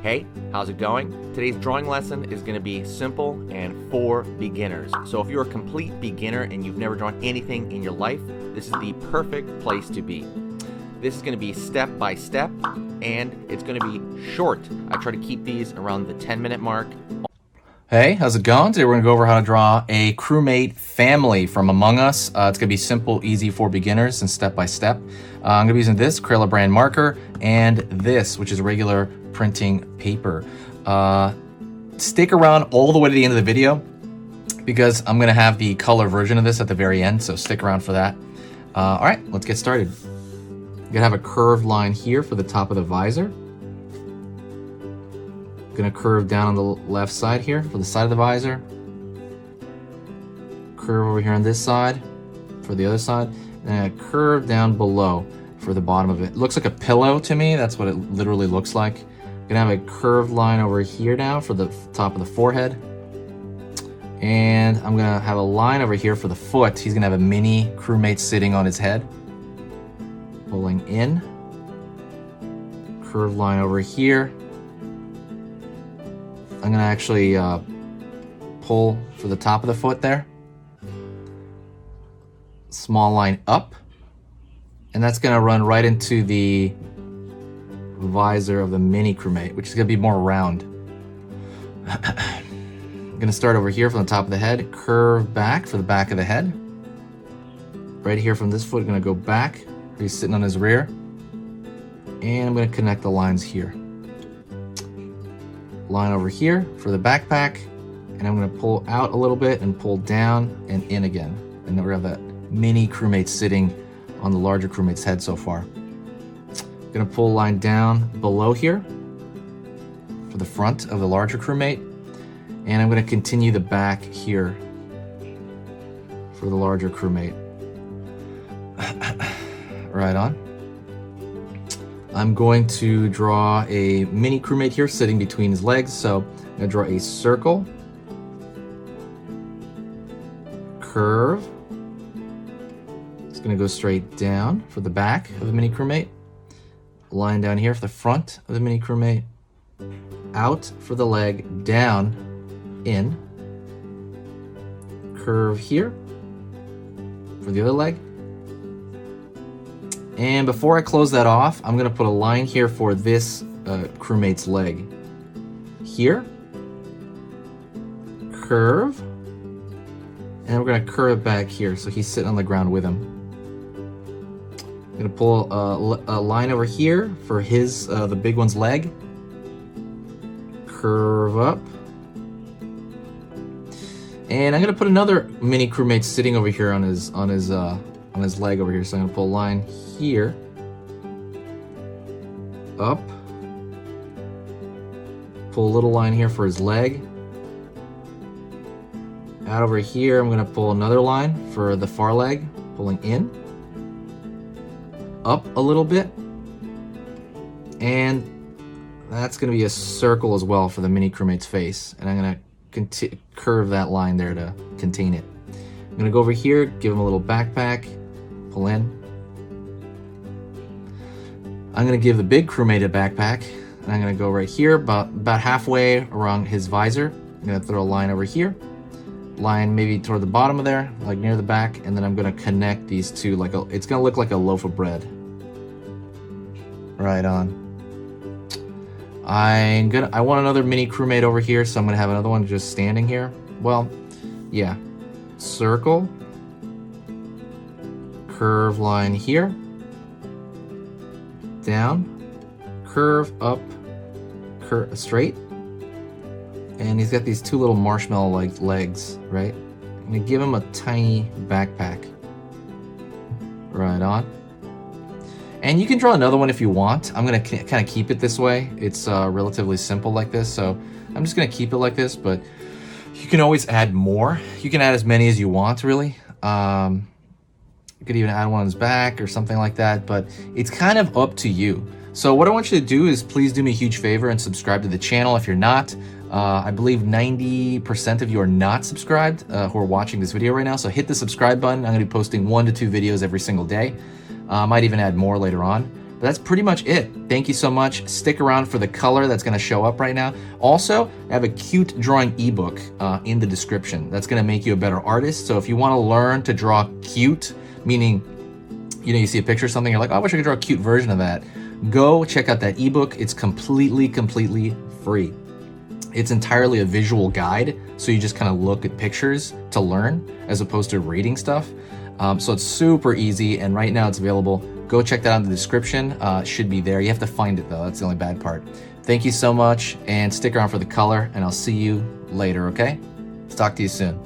Hey, how's it going? Today's drawing lesson is going to be simple and for beginners. So if you're a complete beginner and you've never drawn anything in your life, this is the perfect place to be. This is going to be step by step and it's going to be short. I try to keep these around the 10-minute mark. Hey, how's it going? Today we're going to go over how to draw a crewmate family from Among Us. It's going to be simple, easy for beginners and step by step. I'm going to be using this Crayola brand marker and this, which is regular printing paper. Stick around all the way to the end of the video because I'm going to have the color version of this at the very end, so stick around for that. All right, let's get started. You're going to have a curved line here for the top of the visor. Gonna curve down on the left side here for the side of the visor. Curve over here on this side for the other side, and a curve down below for the bottom of it. It looks like a pillow to me. That's what it literally looks like. Gonna have a curved line over here now for the top of the forehead. And I'm gonna have a line over here for the foot. He's gonna have a mini crewmate sitting on his head. Pulling in. Curved line over here. I'm gonna actually pull for the top of the foot there. Small line up. And that's gonna run right into the visor of the mini crewmate, which is gonna be more round. I'm gonna start over here from the top of the head, curve back for the back of the head. Right here from this foot, gonna go back. He's sitting on his rear. And I'm gonna connect the lines here. Line over here for the backpack, and I'm going to pull out a little bit and pull down and in again. And then we have that mini crewmate sitting on the larger crewmate's head so far. Going to pull a line down below here for the front of the larger crewmate, and I'm going to continue the back here for the larger crewmate. Right on. I'm going to draw a mini crewmate here sitting between his legs. So I'm going to draw a circle, curve. It's going to go straight down for the back of the mini crewmate. Line down here for the front of the mini crewmate. Out for the leg, down, in. Curve here for the other leg. And before I close that off, I'm gonna put a line here for this crewmate's leg. Here, curve, and we're gonna curve it back here so he's sitting on the ground with him. I'm gonna pull a line over here for his, the big one's leg. Curve up. And I'm gonna put another mini crewmate sitting over here on his leg over here. So I'm gonna pull a line here, up, pull a little line here for his leg. Out over here, I'm gonna pull another line for the far leg, pulling in, up a little bit, and that's gonna be a circle as well for the mini crewmate's face. And I'm gonna curve that line there to contain it. I'm gonna go over here, give him a little backpack, pull in. I'm gonna give the big crewmate a backpack, and I'm gonna go right here, about halfway around his visor. I'm gonna throw a line over here, line maybe toward the bottom of there, like near the back, and then I'm gonna connect these two like it's gonna look like a loaf of bread. Right on. I want another mini crewmate over here, so I'm gonna have another one just standing here. Well, yeah, circle. Curve line here, down, curve up, curve straight, and he's got these two little marshmallow like legs, right? I'm gonna give him a tiny backpack. Right on. And you can draw another one if you want. I'm gonna kind of keep it this way. It's relatively simple like this, so I'm just gonna keep it like this, but you can always add more. You can add as many as you want, really. You could even add one on his back or something like that, but it's kind of up to you. So what I want you to do is please do me a huge favor and subscribe to the channel if you're not. I believe 90% of you are not subscribed who are watching this video right now, so hit the subscribe button. I'm gonna be posting 1 to 2 videos every single day. I might even add more later on. But that's pretty much it. Thank you so much. Stick around for the color that's going to show up right now. Also, I have a cute drawing ebook in the description that's going to make you a better artist. So if you want to learn to draw cute, meaning, you know, you see a picture of something, you're like, oh, I wish I could draw a cute version of that. Go check out that ebook. It's completely free. It's entirely a visual guide, so you just kind of look at pictures to learn as opposed to reading stuff. So it's super easy, and right now it's available. Go check that out in the description. It should be there. You have to find it though. That's the only bad part. Thank you so much, and stick around for the color, and I'll see you later, okay? Let's talk to you soon.